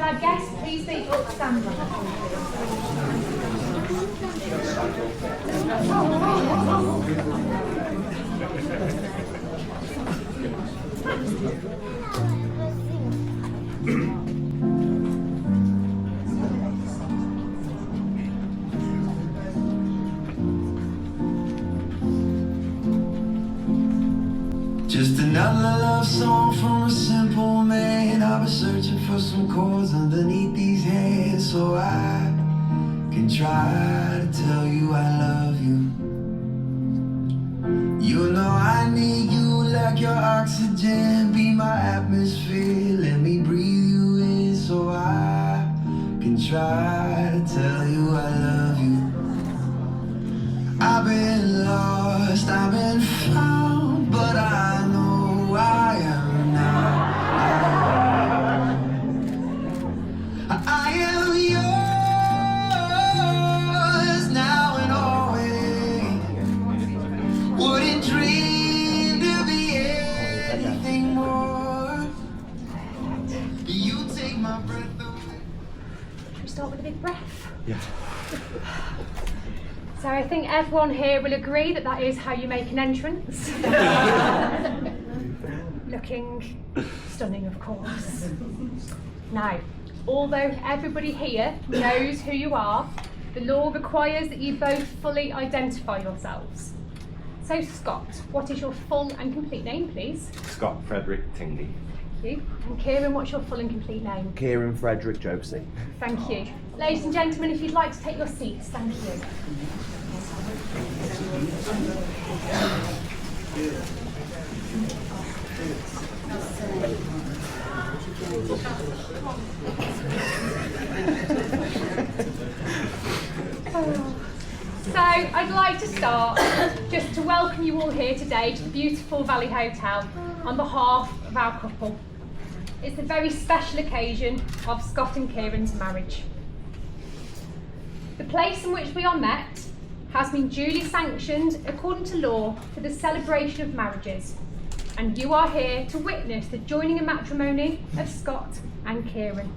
our guests please be upstanding? Just another love song from a simple man. I've been searching for some chords underneath these hands, so I can try to tell you I love you. You know I need you like your oxygen. Be my atmosphere, let me breathe you in, so I can try to tell you I love you. I've been lost, I've been found, but I know I am now. I am yours now and always. Wouldn't dream to be anything more. You take my breath away. Should we start with a big breath? Yeah. So I think everyone here will agree that that is how you make an entrance. Looking stunning, of course. Now, although everybody here knows who you are, the law requires that you both fully identify yourselves. So Scott, what is your full and complete name, please? Scott Frederick Tingley. Thank you. And Kieran, what's your full and complete name? Kieran Frederick Josie. Thank you. Ladies and gentlemen, if you'd like to take your seats, thank you. So I'd like to start just to welcome you all here today to the beautiful Valley Hotel on behalf of our couple. It's the very special occasion of Scott and Kieran's marriage. The place in which we are met has been duly sanctioned according to law for the celebration of marriages, and you are here to witness the joining in matrimony of Scott and Kieran.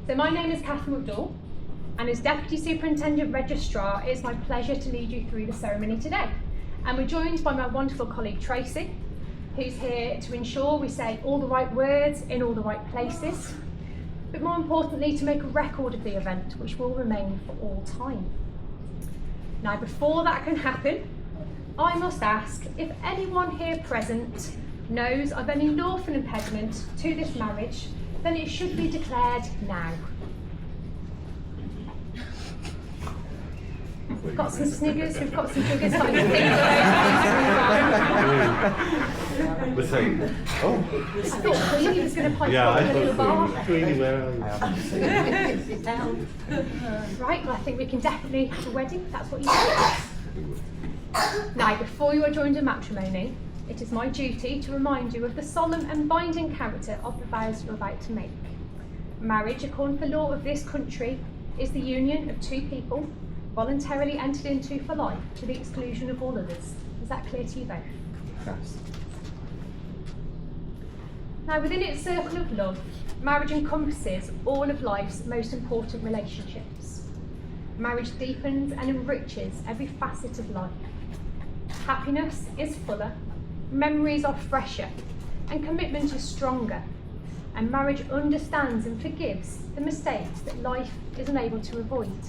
So my name is Catherine McDowell, and as Deputy Superintendent Registrar, it is my pleasure to lead you through the ceremony today. And we're joined by my wonderful colleague Tracy, who's here to ensure we say all the right words in all the right places, but more importantly to make a record of the event which will remain for all time. Now before that can happen, I must ask if anyone here present knows of any lawful impediment to this marriage, then it should be declared now. We've got some sniggers, we've got some figures starting to think We're saying, oh. I thought Queenie was going to pipe up in a little bar. Queenie, where are you? Right, well I think we can definitely have a wedding, if that's what you want. Now, before you are joined in matrimony, it is my duty to remind you of the solemn and binding character of the vows you're about to make. Marriage, according to the law of this country, is the union of two people voluntarily entered into for life to the exclusion of all others. Is that clear to you both? Yes. Now, within its circle of love, marriage encompasses all of life's most important relationships. Marriage deepens and enriches every facet of life. Happiness is fuller, memories are fresher, and commitment is stronger. And marriage understands and forgives the mistakes that life is unable to avoid.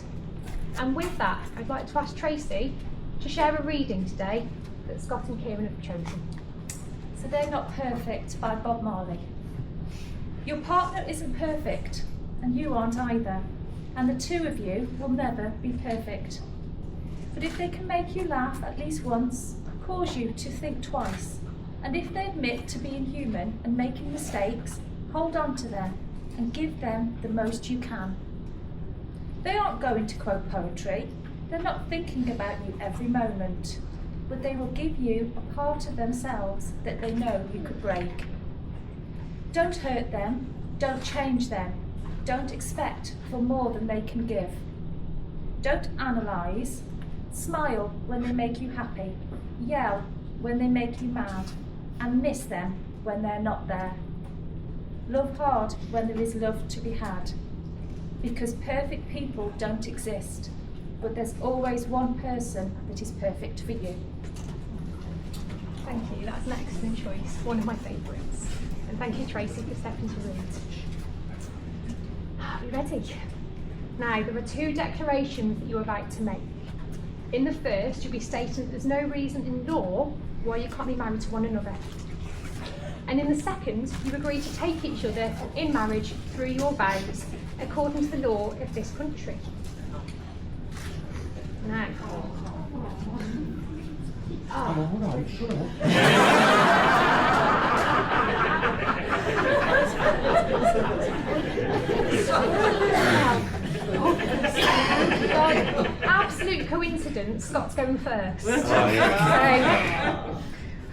And with that, I'd like to ask Tracy to share a reading today that Scott and Kieran have chosen. So They're Not Perfect by Bob Marley. Your partner isn't perfect, and you aren't either, and the two of you will never be perfect. But if they can make you laugh at least once, cause you to think twice, and if they admit to being human and making mistakes, hold on to them and give them the most you can. They aren't going to quote poetry, they're not thinking about you every moment, but they will give you a part of themselves that they know you could break. Don't hurt them, don't change them, don't expect for more than they can give. Don't analyse, smile when they make you happy, yell when they make you mad, and miss them when they're not there. Love hard when there is love to be had. Because perfect people don't exist, but there's always one person that is perfect for you. Thank you, that's an excellent choice, one of my favourites. And thank you, Tracy, for stepping to read. Are you ready? Now, there are 2 declarations that you're about to make. In the first, you'll be stating that there's no reason in law why you can't be married to one another. And in the second, you agree to take each other in marriage through your vows, according to the law of this country. Now, absolute coincidence, Scott's going first. So,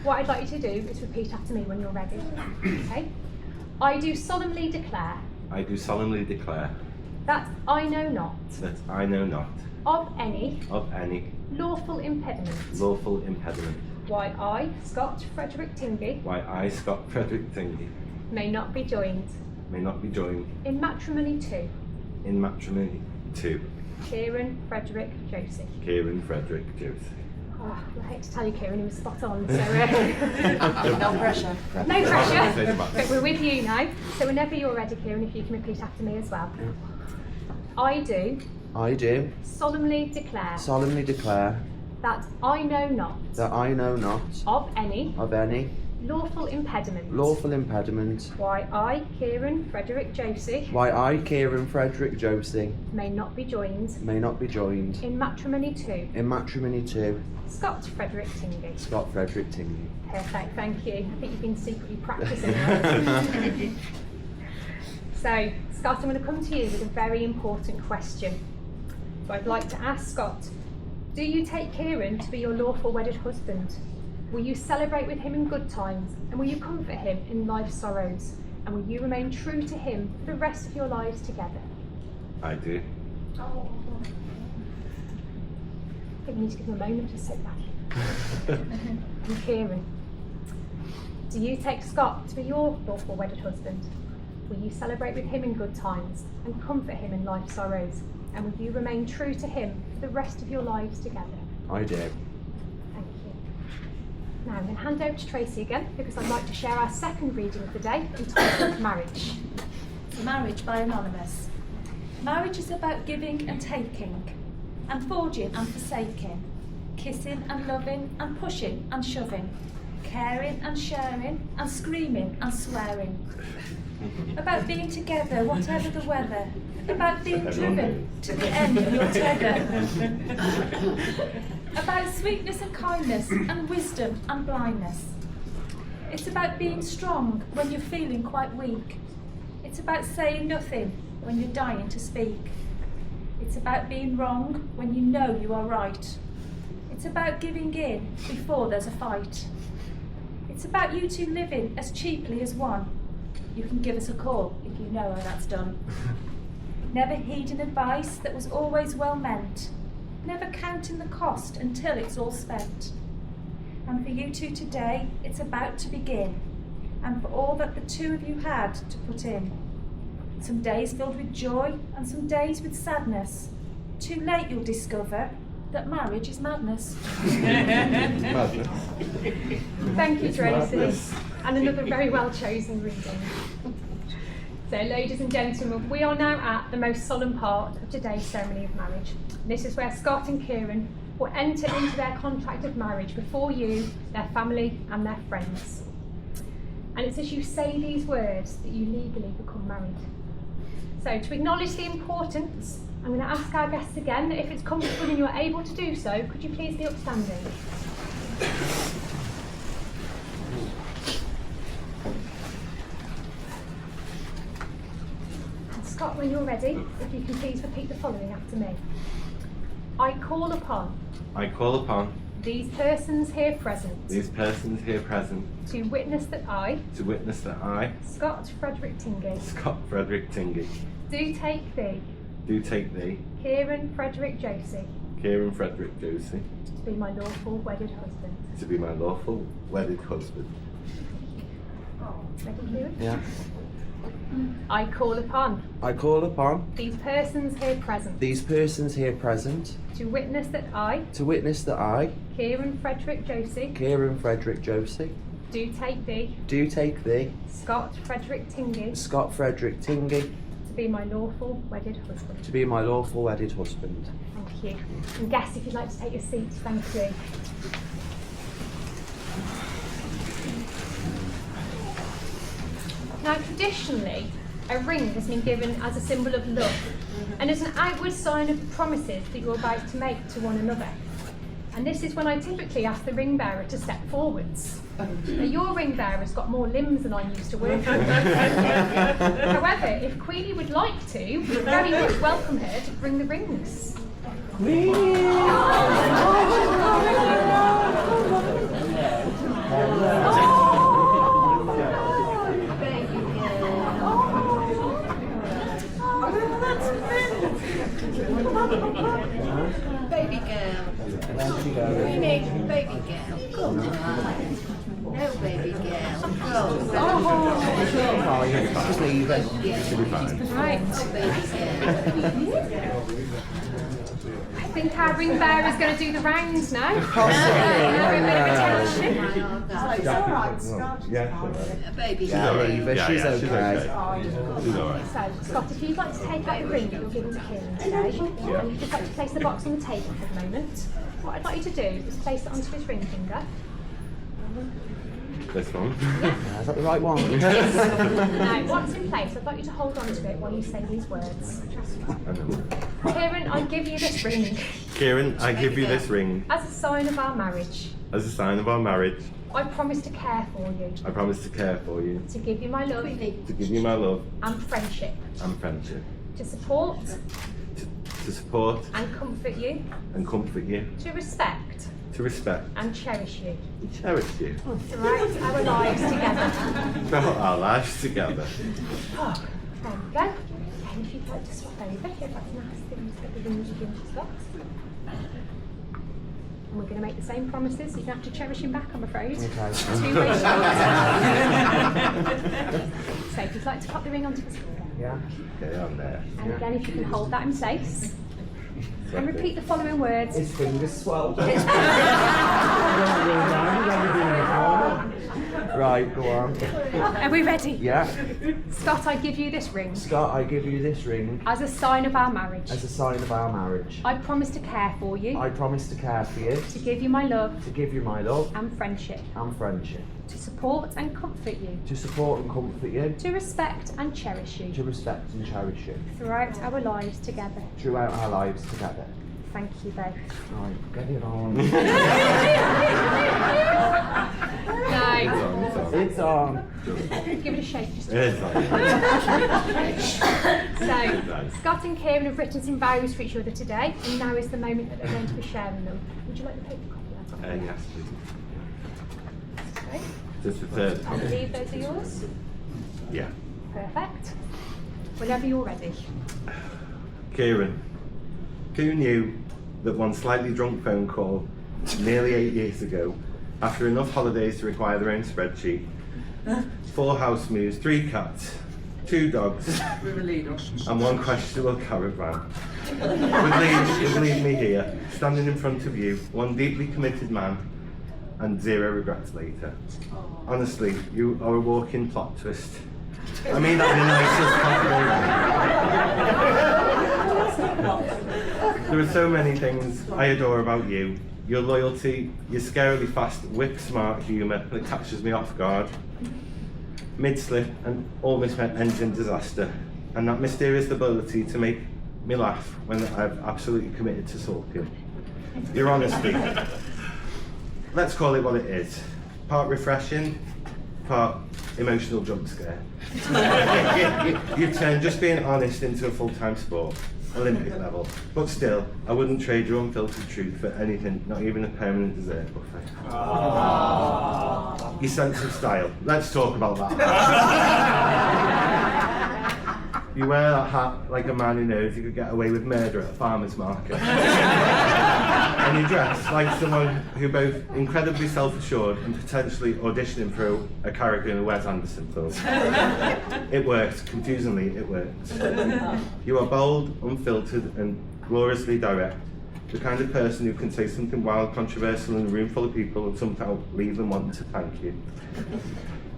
what I'd like you to do is repeat after me when you're ready. Okay? I do solemnly declare. I do solemnly declare That I know not. that I know not Of any. of any Lawful impediment. lawful impediment Why I, Scott Frederick Tingey, why I, Scott Frederick Tingley, may not be joined may not be joined in matrimony to in matrimony to Kieran Frederick Josie. Kieran Frederick Josie. Oh, I hate to tell you, Kieran, he was spot on. So, No pressure. no pressure, Say it back. but we're with you now. So whenever you're ready, Kieran, if you can repeat after me as well. I do I do solemnly declare solemnly declare that I know not that I know not of any of any lawful impediment. lawful impediment Why I, Kieran Frederick Josie, why I, Kieran Frederick Josie, may not be joined may not be joined in matrimony to in matrimony to Scott Frederick Tingey. Scott Frederick Tingley. Perfect, thank you. I think you've been secretly practicing that. So, Scott, I'm going to come to you with a very important question. So I'd like to ask Scott, do you take Kieran to be your lawful wedded husband? Will you celebrate with him in good times? And will you comfort him in life's sorrows? And will you remain true to him for the rest of your lives together? I do. I think we need to give him a moment to sit back. And Kieran, do you take Scott to be your lawful wedded husband? Will you celebrate with him in good times and comfort him in life's sorrows? And will you remain true to him for the rest of your lives together? I do. Thank you. Now I'm going to hand over to Tracy again because I'd like to share our second reading of the day entitled Marriage. Marriage by Anonymous. Marriage is about giving and taking, and forging and forsaking, kissing and loving and pushing and shoving, caring and sharing and screaming and swearing. About being together whatever the weather, about being driven to the end of your tether. About sweetness and kindness and wisdom and blindness. It's about being strong when you're feeling quite weak. It's about saying nothing when you're dying to speak. It's about being wrong when you know you are right. It's about giving in before there's a fight. It's about you two living as cheaply as one. You can give us a call if you know how that's done. Never heeding advice that was always well meant. Never counting the cost until it's all spent. And for you two today, it's about to begin. And for all that the two of you had to put in. Some days filled with joy and some days with sadness. Too late you'll discover that marriage is madness. Madness. Thank you, Tracy. And another very well chosen reading. So, ladies and gentlemen, we are now at the most solemn part of today's ceremony of marriage. This is where Scott and Kieran will enter into their contract of marriage before you, their family and their friends. And it's as you say these words that you legally become married. So, to acknowledge the importance, I'm going to ask our guests again that if it's comfortable and you're able to do so, could you please be upstanding? And Scott, when you're ready, if you can please repeat the following after me. I call upon I call upon these persons here present these persons here present to witness that I, to witness that I, Scott Frederick Tingey, Scott Frederick Tingley, do take thee, do take thee, Kieran Frederick Josie, Kieran Frederick Josie, to be my lawful wedded husband. to be my lawful wedded husband. Ready, Kieran? Yeah. I call upon I call upon these persons here present these persons here present to witness that I, to witness that I, Kieran Frederick Josie, Kieran Frederick Josie, do take thee, do take thee, Scott Frederick Tingey, Scott Frederick Tingey, to be my lawful wedded husband. to be my lawful wedded husband. Thank you. And guests, if you'd like to take your seats, thank you. Now, traditionally, a ring has been given as a symbol of love and as an outward sign of promises that you're about to make to one another. And this is when I typically ask the ring bearer to step forwards. Now, your ring bearer's got more limbs than I'm used to working with. However, if Queenie would like to, we very much welcome her to bring the rings. Baby girl. Queenie, baby girl. Come on. No, baby girl. Oh, you're just leaving. Right. Baby girl. I think our ring bearer is going to do the rounds now. Possibly. Have a bit of attention. Baby Yeah, girl. leave her. She's okay. She's alright. So, Scott, if you'd like to take out the ring that you're giving to Kieran today, and you'd just like to place the box on the table for the moment, what I'd like you to do is place it onto his ring finger. This one. Is that the right one? Now, once in place, I'd like you to hold on to it while you say these words. Kieran, I give you this ring Kieran, I give you this ring as a sign of our marriage. as a sign of our marriage. I promise to care for you, I promise to care for you, to give you my love to give you my love and friendship, and friendship, to support to support and comfort you, and comfort you, to respect to respect and cherish you and cherish you throughout our lives together. throughout our lives together. There we go. And if you'd like to swap over, if I can ask them to get the rings again to Scott. And we're going to make the same promises, so you don't have to cherish him back, I'm afraid. Okay. Two-way shot. So if you'd like to pop the ring onto the floor. Yeah. Okay, on there. And again, if you can hold that in place. And repeat the following words. His fingers swelled. Right, go on. Are we ready? Yeah. Scott, I give you this ring Scott, I give you this ring as a sign of our marriage. as a sign of our marriage. I promise to care for you, I promise to care for you, to give you my love to give you my love and friendship, and friendship, to support and comfort you, to support and comfort you, to respect and cherish you to respect and cherish you throughout our lives together. throughout our lives together. Thank you both. Right, get it on. Now, It's on. give it a shake. Just It's on. So, Scott and Kieran have written some vows for each other today, and now is the moment that they're going to be sharing them. Would you like the paper copy? I've got one. Yes, please. Okay. Just the third. I believe those are yours. Yeah. Perfect. Whenever you're ready. Kieran, who knew that one slightly drunk phone call nearly 8 years ago, after enough holidays to require their own spreadsheet, 4 house moves, 3 cats, 2 dogs, and 1 questionable caravan would leave me here, standing in front of you, one deeply committed man, and 0 regrets later. Honestly, you are a walking plot twist. I mean that in the nicest possible way. There are so many things I adore about you. Your loyalty, your scarily fast, whip-smart humour that captures me off guard. Mid-slip and almost ends in disaster. And that mysterious ability to make me laugh when I've absolutely committed to sulking. Your honesty. Let's call it what it is. Part refreshing, part emotional jump scare. You've turned just being honest into a full-time sport. Olympic level. But still, I wouldn't trade your unfiltered truth for anything, not even a permanent dessert buffet. Your sense of style. Let's talk about that. You wear that hat like a man who knows he could get away with murder at a farmer's market. And you dress like someone who both incredibly self-assured and potentially auditioning for a character in a Wes Anderson film. It works, confusingly it works. You are bold, unfiltered and gloriously direct. The kind of person who can say something wild, controversial in a room full of people and somehow leave them wanting to thank you.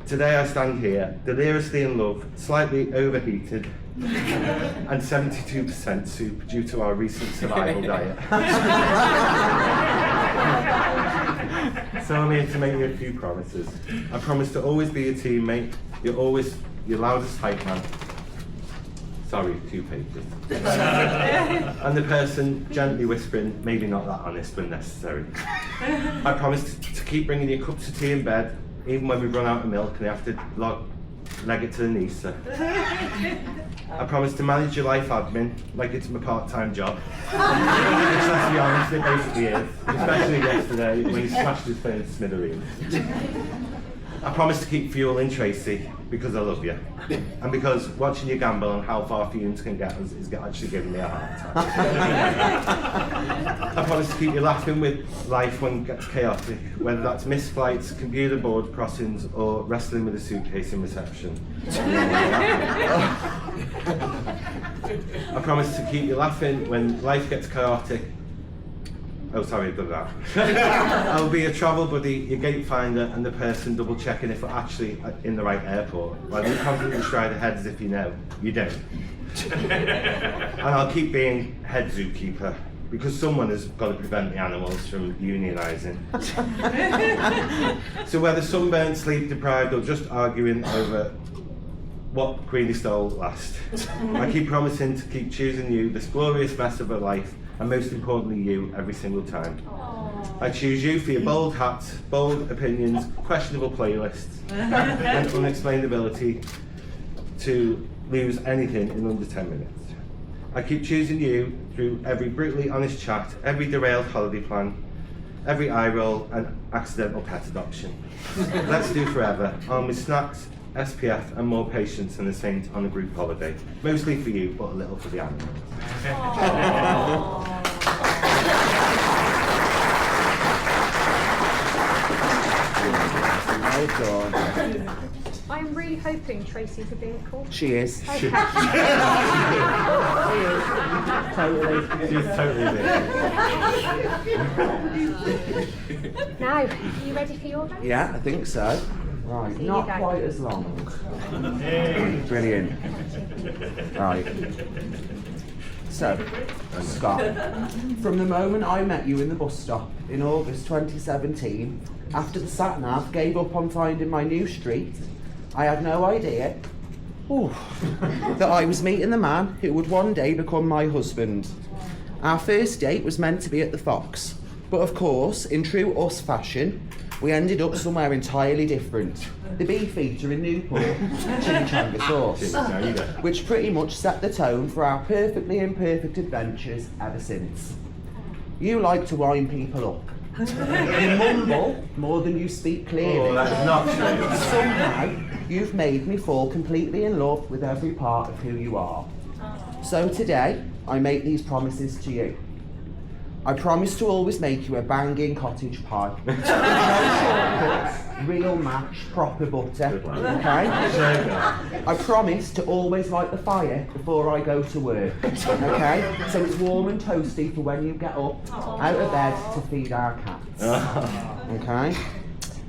Today I stand here, deliriously in love, slightly overheated, and 72% soup due to our recent survival diet. So I'm here to make you a few promises. I promise to always be your teammate, you're always your loudest hype man. Sorry, 2 pages. And the person gently whispering, maybe not that honest when necessary. I promise to keep bringing you cups of tea in bed, even when we run out of milk and you have to leg it to the Insta. I promise to manage your life admin like it's my part-time job. Which, let's be honest, it basically is. Especially yesterday when he smashed his phone to smithereens. I promise to keep fueling Tracy because I love you. And because watching you gamble on how far fumes can get us is actually giving me a heart attack. I promise to keep you laughing with life when it gets chaotic, whether that's missed flights, computer board crossings, or wrestling with a suitcase in reception. I promise to keep you laughing when life gets chaotic. Oh, sorry, I've done that. I'll be a travel buddy, your gate finder, and the person double checking if we're actually in the right airport. While you confidently stride ahead as if you know, you don't. And I'll keep being head zookeeper, because someone has got to prevent the animals from unionising. So whether sunburnt, sleep deprived, or just arguing over what Queenie stole last, I keep promising to keep choosing you, this glorious mess of a life, and most importantly you, every single time. Aww. I choose you for your bold hats, bold opinions, questionable playlists, and unexplained ability to lose anything in under 10 minutes. I keep choosing you through every brutally honest chat, every derailed holiday plan, every eye roll and accidental pet adoption. Let's do forever, armed with snacks, SPF and more patience than a saint on a group holiday. Mostly for you, but a little for the animals. Well done. I'm really hoping Tracy's a vehicle. She is. Okay. She is totally there. Now, are you ready for your race? Yeah, I think so. Right, Here you not go. quite as long. Brilliant. Right. So, Scott, from the moment I met you in the bus stop in August 2017, after the sat-nav gave up on finding my new street, I had no idea that I was meeting the man who would one day become my husband. Our first date was meant to be at the Fox, but of course, in true us fashion, we ended up somewhere entirely different. The Beefeater in Newport, chimichanga sauce, which pretty much set the tone for our perfectly imperfect adventures ever since. You like to wind people up. You mumble more than you speak clearly. Oh, that's not true. Somehow, you've made me fall completely in love with every part of who you are. So today, I make these promises to you. I promise to always make you a banging cottage pie. No shortcuts, real mash, proper butter, okay? I promise to always light the fire before I go to work, okay? So it's warm and toasty for when you get up, out of bed to feed our cats, okay?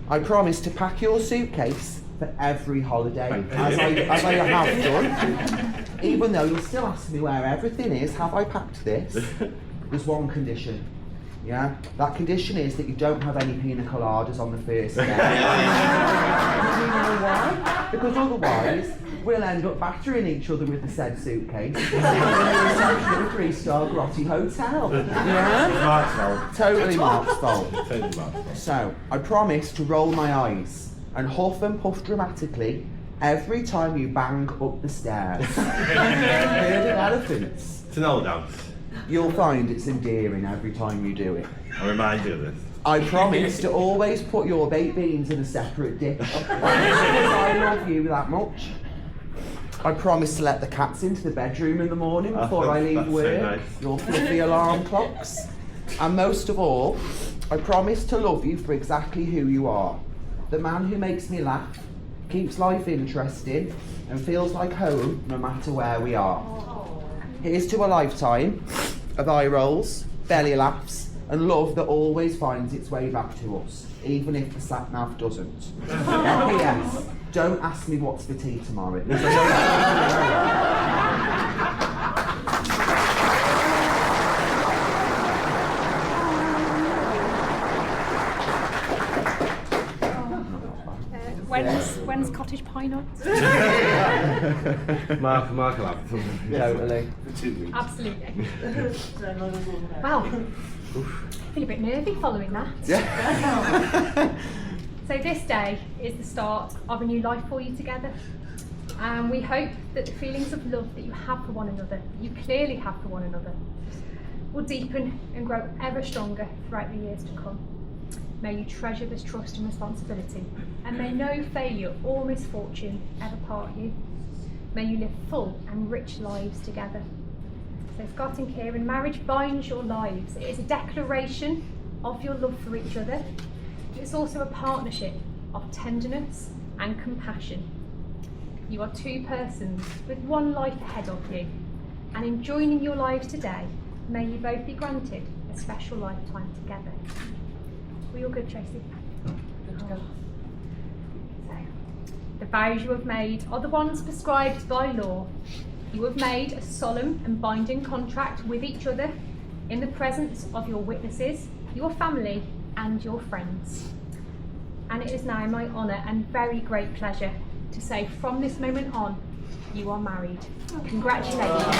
I promise to pack your suitcase for every holiday, as I have done. Even though you'll still ask me where everything is, have I packed this? There's one condition, yeah? That condition is that you don't have any pina coladas on the first day. Do you know why? Because otherwise, we'll end up battering each other with the said suitcase in the reception of a 3-star grotty hotel. Yeah? Mark's fault. Totally Mark's fault. Totally Mark's fault. So, I promise to roll my eyes and huff and puff dramatically every time you bang up the stairs. Heard of elephants? It's an old house. You'll find it's endearing every time you do it. I'll remind you of this. I promise to always put your baked beans in a separate dish. Because I love you that much. I promise to let the cats into the bedroom in the morning before I leave That's so work. nice. Your fluffy alarm clocks. And most of all, I promise to love you for exactly who you are. The man who makes me laugh, keeps life interesting, and feels like home no matter where we are. Here's to a lifetime of eye rolls, belly laughs, and love that always finds its way back to us, even if the sat-nav doesn't. P.S. Don't ask me what's for tea tomorrow. When's cottage pie night? Mark will have something. Totally. For 2 weeks. Absolutely. Well, I feel a bit nervy following that. Yeah. So this day is the start of a new life for you together. And we hope that the feelings of love that you have for one another, that you clearly have for one another, will deepen and grow ever stronger throughout the years to come. May you treasure this trust and responsibility, and may no failure or misfortune ever part you. May you live full and rich lives together. So Scott and Kieran, marriage binds your lives. It is a declaration of your love for each other. It's also a partnership of tenderness and compassion. You are two persons with one life ahead of you, and in joining your lives today, may you both be granted a special lifetime together. Were you all good, Tracy? Good to go. So, the vows you have made are the ones prescribed by law. You have made a solemn and binding contract with each other in the presence of your witnesses, your family, and your friends. And it is now my honour and very great pleasure to say from this moment on, you are married. Congratulations.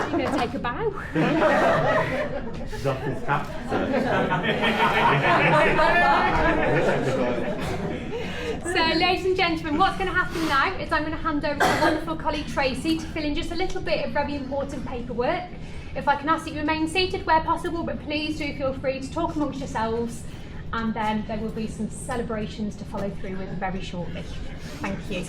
You're going to take a bow. He's off his cap. So, ladies and gentlemen, what's going to happen now is I'm going to hand over to my wonderful colleague Tracy to fill in just a little bit of very important paperwork. If I can ask that you remain seated where possible, but please do feel free to talk amongst yourselves, and then there will be some celebrations to follow through with very shortly. Thank you.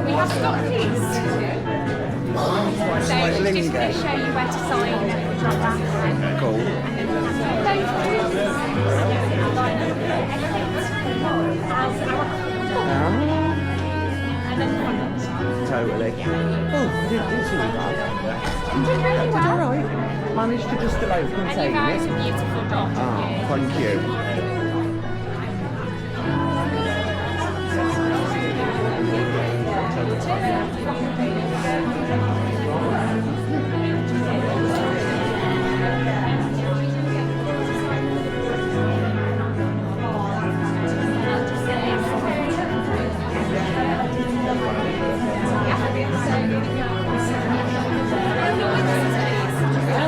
We have got these. So I'm just going to show you where to sign the drop down. Cool. And then the front. Totally. Oh, I didn't do too bad. You did really well. Alright. Managed to just about And your contain vows it. are beautiful, Dot. Ah, thank you.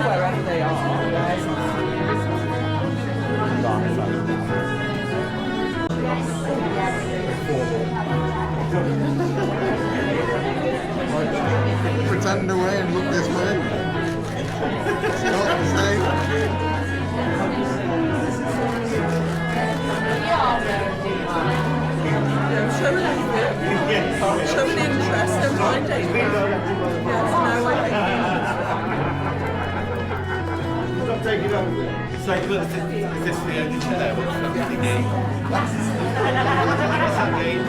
Wherever they are. Pretend away and look this way. Scott, Showing interest and finding. Yes, no, I Stop taking over. It's like, look, is this the only chair? What's the game? What's that game?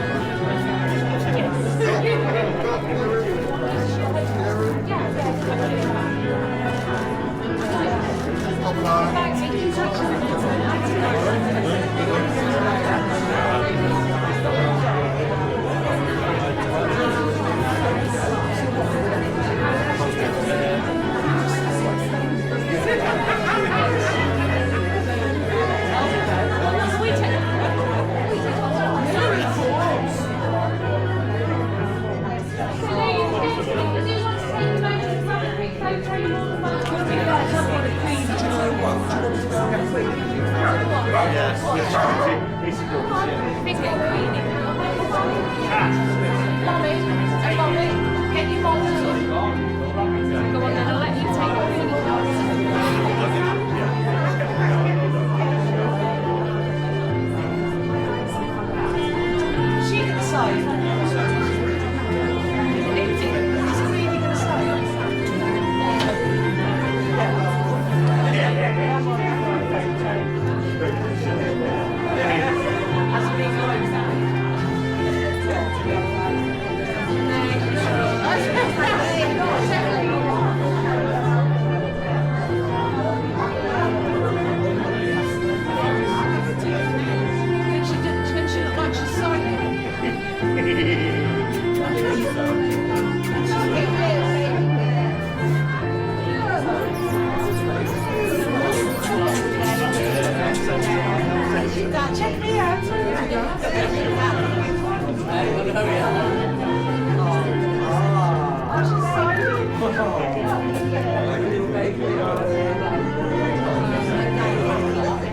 Check me out.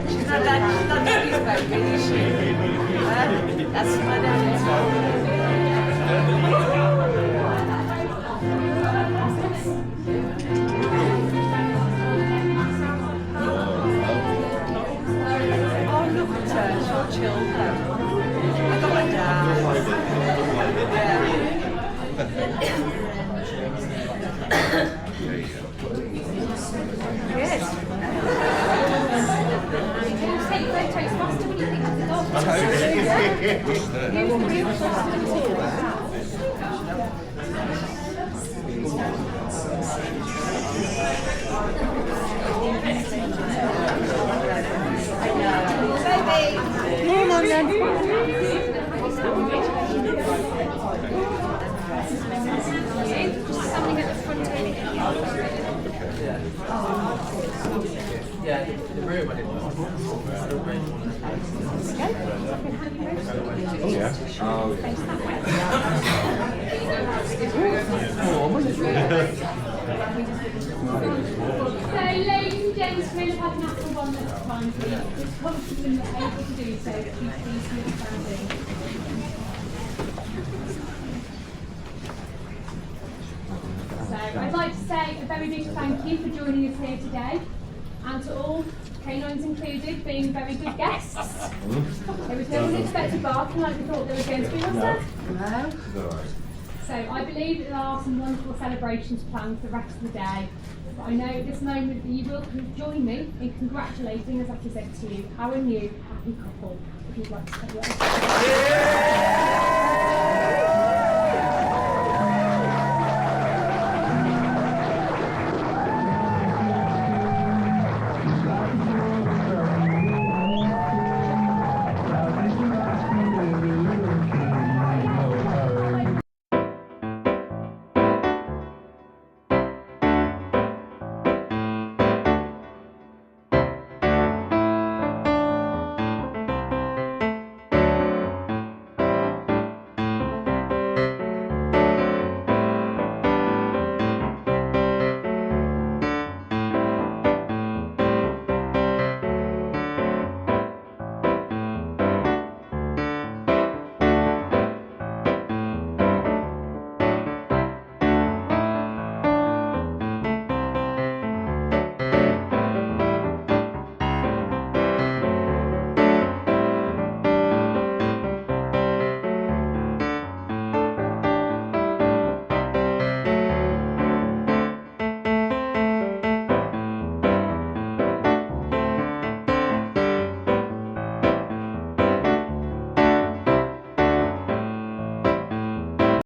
She's not daddy's baby, is she? That's my daddy's Oh, look at her, she'll chill. I got my dad. Yes. Take photos faster when you think of the dog. Come on then. Just standing at the front here. Yeah, the room I didn't know. Oh, yeah. So, ladies and gentlemen, I've had an apple one this time. Just once you've been able to do so, please keep standing. So, I'd like to say a very big thank you for joining us here today, and to all, canines included, being very good guests. There was no unexpected barking like we thought there was going to be, was there? No. So I believe there are some wonderful celebrations planned for the rest of the day. But I know at this moment that you will join me in congratulating, as I present to you, our new happy couple. If you'd like to say a word.